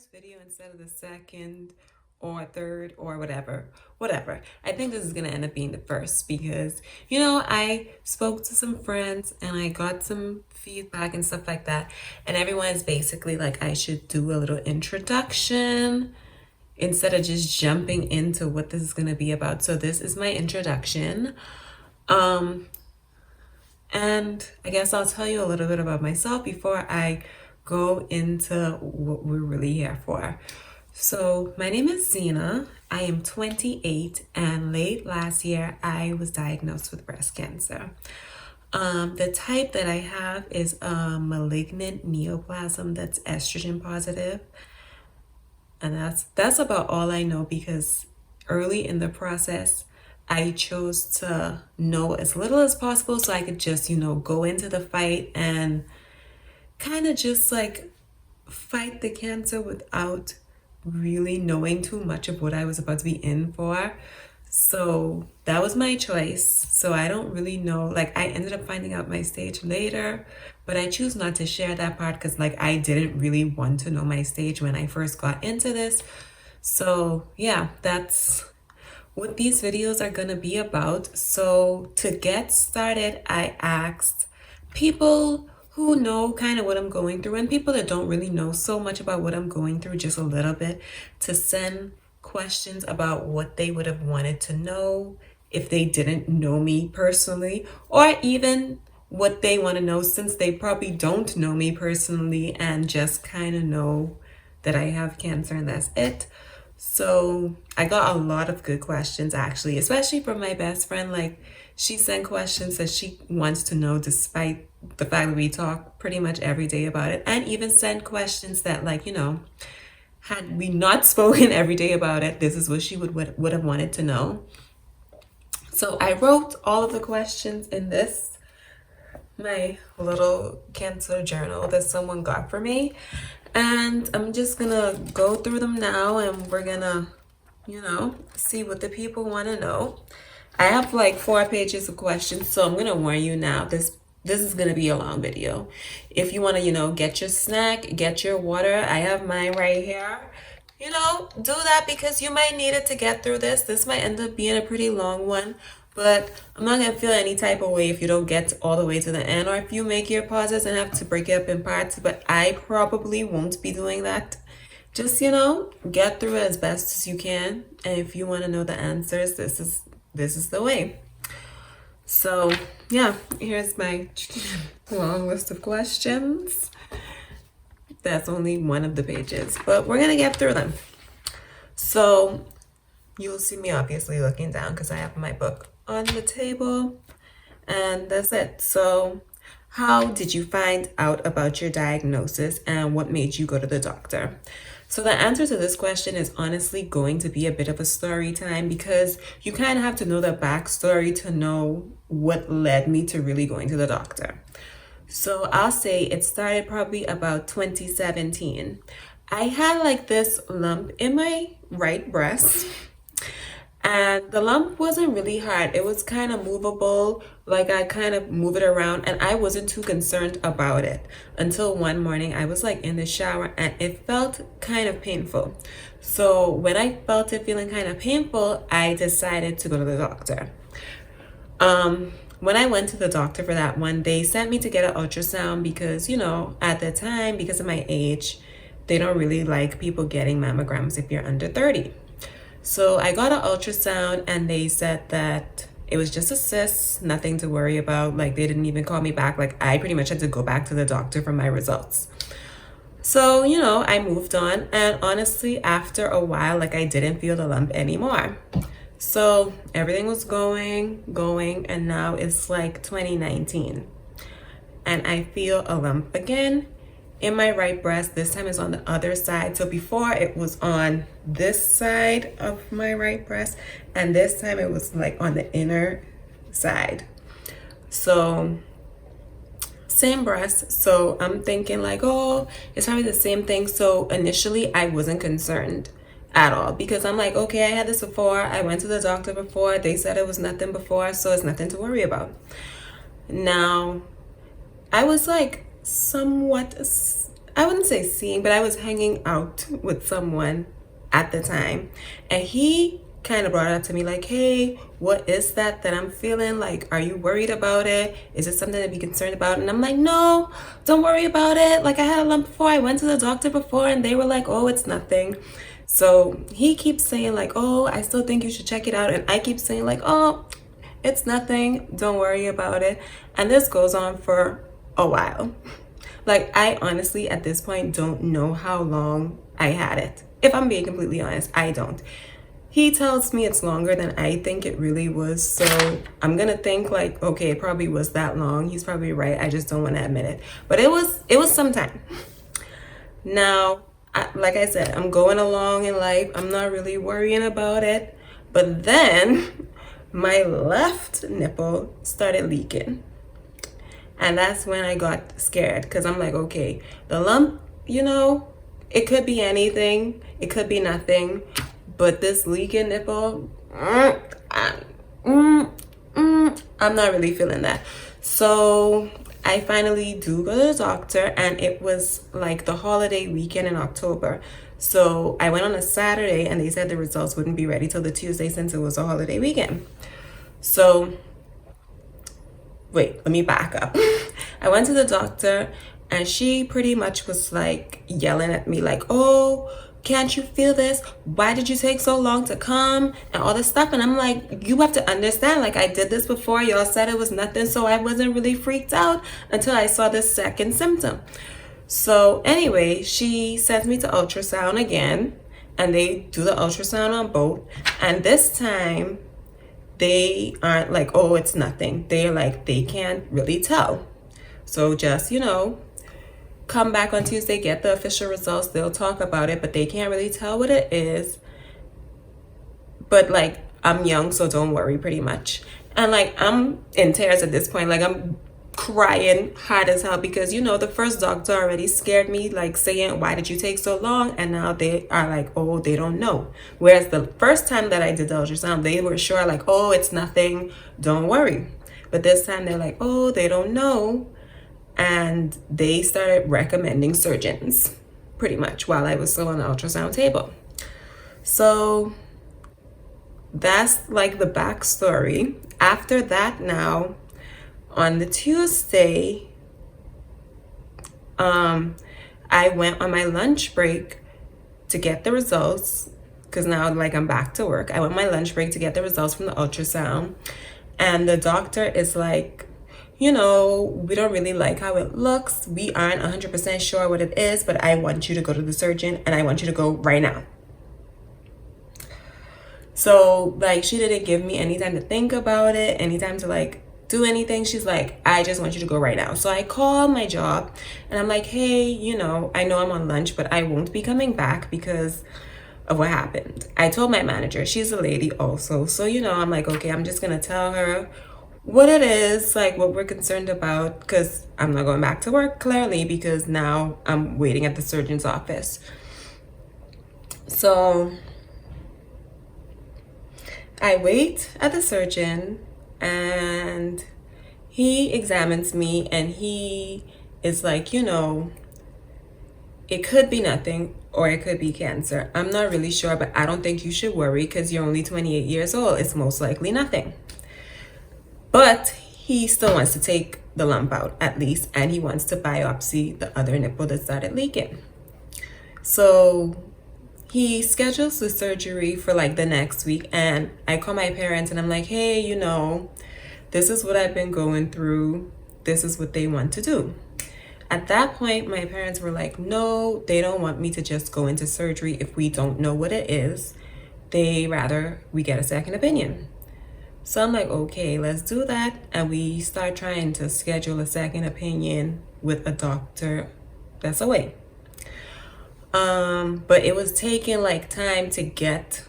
first video instead of the second or third or whatever. I think this is gonna end up being the first because I spoke to some friends and I got some feedback and stuff like that, and everyone is basically like I should do a little introduction instead of just jumping into what this is gonna be about. So this is my introduction. Um and I guess I'll tell you a little bit about myself before I go into what we're really here for. So, my name is Zina. I am 28, and late last year I was diagnosed with breast cancer. The type that I have is a malignant neoplasm that's estrogen positive, and that's about all I know because early in the process I chose to know as little as possible so I could just, go into the fight and kind of just like fight the cancer without really knowing too much of what I was about to be in for. So that was my choice. So I don't really know. Like, I ended up finding out my stage later, but I choose not to share that part because, like, I didn't really want to know my stage when I first got into this. So, yeah, that's what these videos are going to be about. So to get started, I asked people who know kind of what I'm going through and people that don't really know so much about what I'm going through, just a little bit, to send questions about what they would have wanted to know if they didn't know me personally, or even what they want to know since they probably don't know me personally and just kind of know that I have cancer and that's it. So I got a lot of good questions actually, especially from my best friend. Like, she sent questions that she wants to know despite the fact that we talk pretty much every day about it, and even sent questions that, like, had we not spoken every day about it, this is what she would have wanted to know. So I wrote all of the questions in this, my little cancer journal that someone got for me. And I'm just gonna go through them now and we're gonna, see what the people want to know. I have like 4 pages of questions, so I'm gonna warn you now, this is gonna be a long video. If you wanna, get your snack, get your water, I have mine right here. Do that because you might need it to get through this. This might end up being a pretty long one, but I'm not gonna feel any type of way if you don't get all the way to the end or if you make your pauses and have to break it up in parts, but I probably won't be doing that. Just, get through it as best as you can. And if you want to know the answers, this is the way. So, yeah, here's my long list of questions. That's only one of the pages, but we're gonna get through them. So you'll see me obviously looking down because I have my book on the table, and that's it. So, how did you find out about your diagnosis and what made you go to the doctor? So the answer to this question is honestly going to be a bit of a story time because you kind of have to know the backstory to know what led me to really going to the doctor. So I'll say it started probably about 2017. I had like this lump in my right breast, and the lump wasn't really hard. It was kind of movable, like I kind of move it around, and I wasn't too concerned about it until one morning I was like in the shower and it felt kind of painful. So when I felt it feeling kind of painful, I decided to go to the doctor. When I went to the doctor for that one, they sent me to get an ultrasound because, at the time, because of my age, they don't really like people getting mammograms if you're under 30. So I got an ultrasound and they said that it was just a cyst, nothing to worry about. Like, they didn't even call me back. Like, I pretty much had to go back to the doctor for my results. So, I moved on. And honestly, after a while, like, I didn't feel the lump anymore. So everything was going, and now it's like 2019. And I feel a lump again in my right breast. This time it's on the other side. So before it was on this side of my right breast, and this time it was like on the inner side. So same breast. So I'm thinking like, oh, it's probably the same thing. So initially I wasn't concerned at all because I'm like, okay, I had this before. I went to the doctor before. They said it was nothing before, so it's nothing to worry about. Now, I was like somewhat I wouldn't say seeing, but I was hanging out with someone at the time, and he kind of brought it up to me like, hey, what is that I'm feeling? Like, are you worried about it? Is it something to be concerned about? And I'm like, no, don't worry about it. Like, I had a lump before. I went to the doctor before, and they were like, oh, it's nothing. So he keeps saying like, oh, I still think you should check it out. And I keep saying like, oh, it's nothing. Don't worry about it. And this goes on for a while. Like, I honestly, at this point, don't know how long I had it. If I'm being completely honest, I don't. He tells me it's longer than I think it really was. So I'm gonna think like, okay, it probably was that long. He's probably right. I just don't want to admit it. But it was some time. Now, like I said, I'm going along in life. I'm not really worrying about it. But then my left nipple started leaking. And that's when I got scared because I'm like, okay, the lump, it could be anything. It could be nothing. But this leaking nipple, I'm not really feeling that. So I finally do go to the doctor, and it was like the holiday weekend in October. So I went on a Saturday, and they said the results wouldn't be ready till the Tuesday since it was a holiday weekend. So wait, let me back up. I went to the doctor, and she pretty much was like yelling at me like, oh, can't you feel this? Why did you take so long to come? And all this stuff. And I'm like, you have to understand, like, I did this before. Y'all said it was nothing, so I wasn't really freaked out until I saw this second symptom. So anyway, she sends me to ultrasound again, and they do the ultrasound on both. And this time, they aren't like, oh, it's nothing. They're like, they can't really tell. So just, come back on Tuesday, get the official results. They'll talk about it, but they can't really tell what it is. But like, I'm young, so don't worry, pretty much. And like, I'm in tears at this point. Like, I'm crying hard as hell because, the first doctor already scared me, like saying, why did you take so long? And now they are like, oh, they don't know. Whereas the first time that I did the ultrasound, they were sure like, oh, it's nothing, don't worry. But this time they're like, oh, they don't know. And they started recommending surgeons pretty much while I was still on the ultrasound table. So that's like the backstory. After that, now on the Tuesday, I went on my lunch break to get the results because now like I'm back to work. I went on my lunch break to get the results from the ultrasound, and the doctor is like, we don't really like how it looks. We aren't 100% sure what it is, but I want you to go to the surgeon, and I want you to go right now. So like, she didn't give me any time to think about it, any time to like do anything. She's like, I just want you to go right now. So I call my job, and I'm like, hey, I know I'm on lunch, but I won't be coming back because of what happened. I told my manager, she's a lady also. So, I'm like, okay, I'm just going to tell her what it is, like what we're concerned about, because I'm not going back to work clearly because now I'm waiting at the surgeon's office. So I wait at the surgeon, and he examines me, and he is like, it could be nothing or it could be cancer. I'm not really sure, but I don't think you should worry because you're only 28 years old. It's most likely nothing. But he still wants to take the lump out at least, and he wants to biopsy the other nipple that started leaking. So he schedules the surgery for like the next week, and I call my parents and I'm like, hey, this is what I've been going through. This is what they want to do. At that point, my parents were like, no, they don't want me to just go into surgery if we don't know what it is. They rather we get a second opinion. So I'm like, okay, let's do that. And we start trying to schedule a second opinion with a doctor that's away. But it was taking like time to get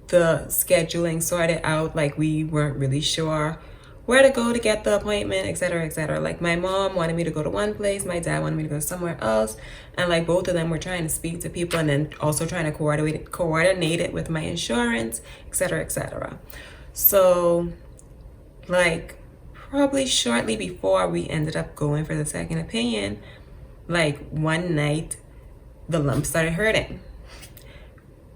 the scheduling sorted out. Like, we weren't really sure where to go to get the appointment, etc., etc. Like, my mom wanted me to go to one place, my dad wanted me to go somewhere else, and like both of them were trying to speak to people and then also trying to coordinate it with my insurance, etc., etc. So like probably shortly before we ended up going for the second opinion, like one night, the lump started hurting.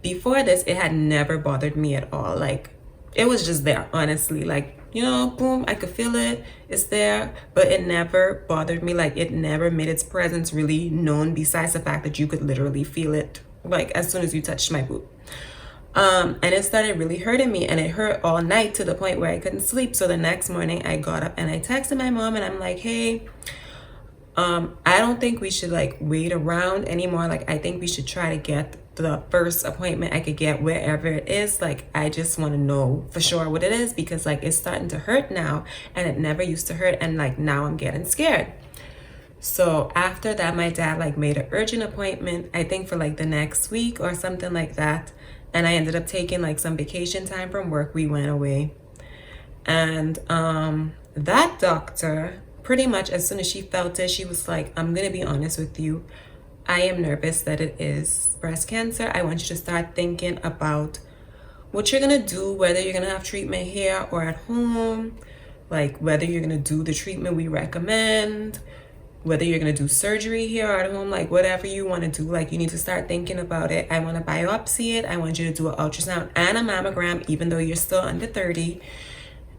Before this, it had never bothered me at all. Like, it was just there, honestly. Like, boom, I could feel it. It's there, but it never bothered me. Like, it never made its presence really known, besides the fact that you could literally feel it, like, as soon as you touched my boob. And it started really hurting me, and it hurt all night to the point where I couldn't sleep. So the next morning, I got up and I texted my mom, and I'm like, hey, I don't think we should like wait around anymore. Like, I think we should try to get the first appointment I could get wherever it is. Like, I just want to know for sure what it is, because like it's starting to hurt now, and it never used to hurt, and like now I'm getting scared. So after that, my dad like made an urgent appointment, I think for like the next week or something like that. And I ended up taking like some vacation time from work. We went away. And that doctor, pretty much as soon as she felt it, she was like, I'm going to be honest with you. I am nervous that it is breast cancer. I want you to start thinking about what you're going to do, whether you're going to have treatment here or at home, like whether you're going to do the treatment we recommend, whether you're going to do surgery here or at home, like whatever you want to do, like you need to start thinking about it. I want to biopsy it. I want you to do an ultrasound and a mammogram, even though you're still under 30.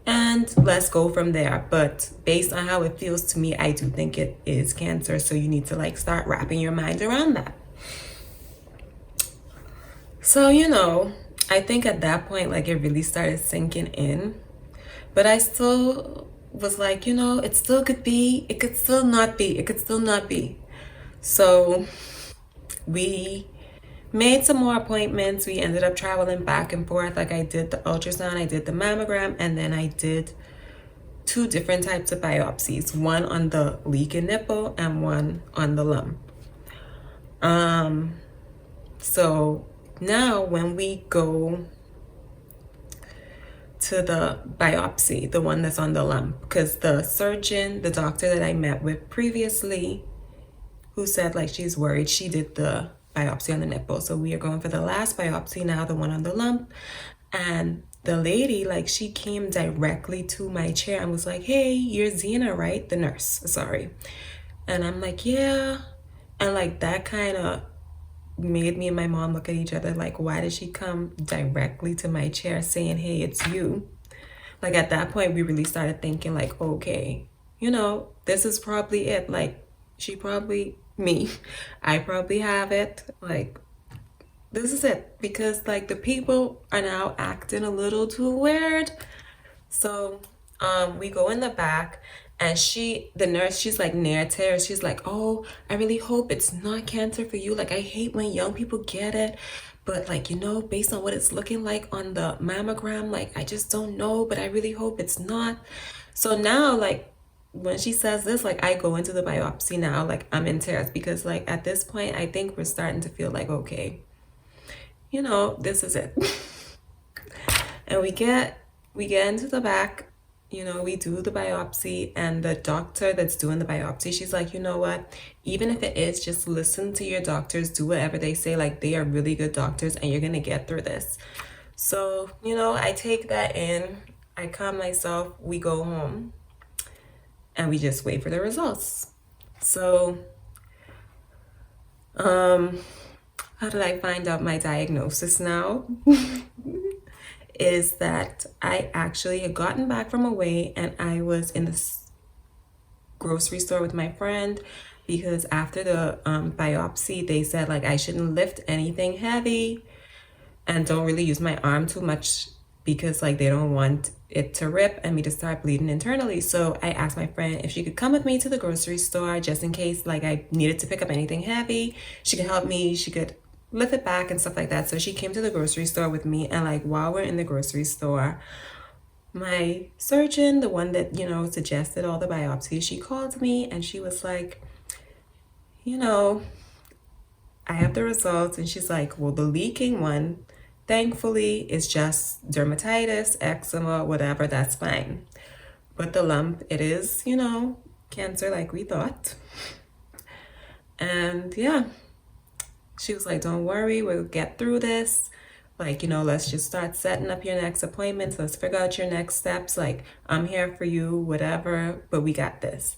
And let's go from there. But based on how it feels to me, I do think it is cancer. So you need to like start wrapping your mind around that. So, I think at that point, like it really started sinking in. But I still was like, it still could be, it could still not be, it could still not be. So we made some more appointments. We ended up traveling back and forth. Like, I did the ultrasound, I did the mammogram, and then I did 2 different types of biopsies, one on the leaking nipple and one on the lump. So now when we go to the biopsy, the one that's on the lump, because the surgeon, the doctor that I met with previously, who said like she's worried, she did the biopsy on the nipple. So we are going for the last biopsy now, the one on the lump. And the lady, like, she came directly to my chair and was like, hey, you're Zina, right? The nurse, sorry. And I'm like, yeah. And like that kind of made me and my mom look at each other like, why did she come directly to my chair saying, hey, it's you? Like, at that point, we really started thinking like, okay, this is probably it. Like, I probably have it. Like, this is it. Because like the people are now acting a little too weird. So we go in the back, and the nurse, she's like near tears. She's like, oh, I really hope it's not cancer for you. Like, I hate when young people get it. But like, based on what it's looking like on the mammogram, like, I just don't know, but I really hope it's not. So now, like, when she says this, like, I go into the biopsy now, like, I'm in tears, because like at this point, I think we're starting to feel like, okay, this is it. And we get into the back, we do the biopsy, and the doctor that's doing the biopsy, she's like, you know what, even if it is, just listen to your doctors, do whatever they say. Like, they are really good doctors, and you're gonna get through this. So, I take that in, I calm myself, we go home, and we just wait for the results. So how did I find out my diagnosis now? Is that I actually had gotten back from away, and I was in the grocery store with my friend, because after the biopsy, they said like I shouldn't lift anything heavy and don't really use my arm too much, because like they don't want it to rip and me to start bleeding internally. So I asked my friend if she could come with me to the grocery store, just in case like I needed to pick up anything heavy. She could help me, she could lift it back and stuff like that. So she came to the grocery store with me, and like while we're in the grocery store, my surgeon, the one that suggested all the biopsies, she called me and she was like, I have the results. And she's like, well, the leaking one, thankfully, is just dermatitis, eczema, whatever, that's fine. But the lump, it is, cancer like we thought. And yeah, she was like, don't worry, we'll get through this. Like, let's just start setting up your next appointments. Let's figure out your next steps. Like, I'm here for you, whatever, but we got this.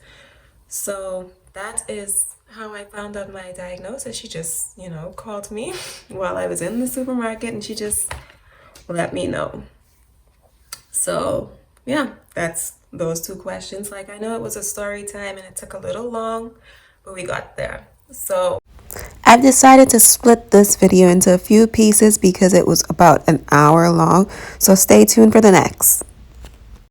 So that is how I found out my diagnosis. She just, called me while I was in the supermarket and she just let me know. So, yeah, that's those two questions. Like, I know it was a story time and it took a little long, but we got there. So, I've decided to split this video into a few pieces because it was about an hour long. So, stay tuned for the next.